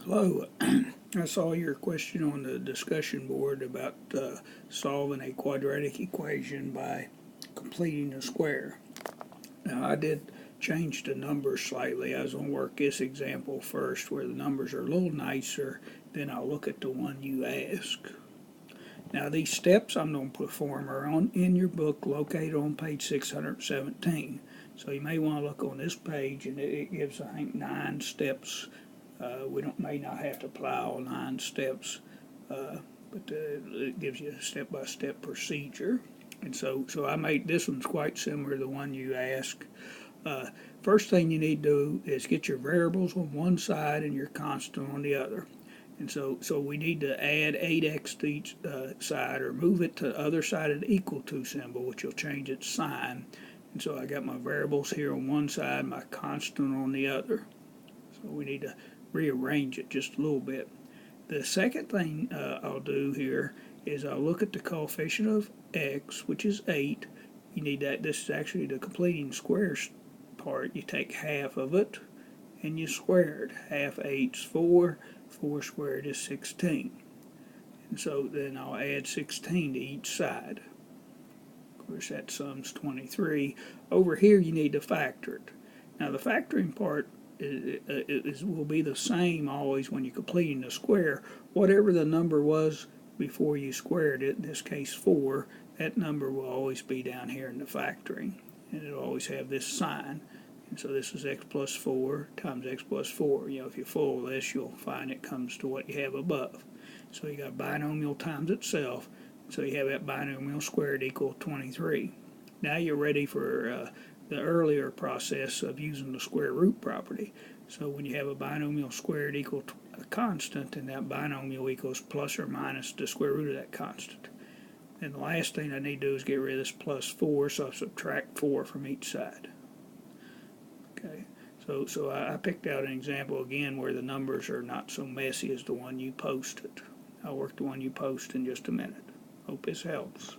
Hello, I saw your question on the discussion board about solving a quadratic equation by completing a square. Now, I did change the numbers slightly. I was going to work this example first where the numbers are a little nicer, then I'll look at the one you ask. Now, these steps I'm going to perform are in your book located on page 617. So you may want to look on this page, and it gives, I think, 9 steps. We may not have to apply all 9 steps, but it gives you a step-by-step procedure. And so I made this one's quite similar to the one you asked. First thing you need to do is get your variables on one side and your constant on the other. And so we need to add 8x to each side, or move it to the other side of the equal to symbol, which will change its sign. And so I got my variables here on one side, my constant on the other. So we need to rearrange it just a little bit. The second thing I'll do here is I'll look at the coefficient of x, which is 8. You need that. This is actually the completing squares part. You take half of it and you square it. Half 8 is 4. 4 squared is 16. And so then I'll add 16 to each side. Of course, that sums 23. Over here you need to factor it. Now the factoring part will be the same always when you're completing the square. Whatever the number was before you squared it, in this case 4, that number will always be down here in the factoring, and it'll always have this sign. And so this is x plus 4 times x plus 4. If you follow this, you'll find it comes to what you have above. So you got binomial times itself, so you have that binomial squared equal 23. Now you're ready for the earlier process of using the square root property. So when you have a binomial squared equal to a constant, and that binomial equals plus or minus the square root of that constant. And the last thing I need to do is get rid of this plus 4, so I subtract 4 from each side. Okay, so I picked out an example again where the numbers are not so messy as the one you posted. I'll work the one you post in just a minute. Hope this helps.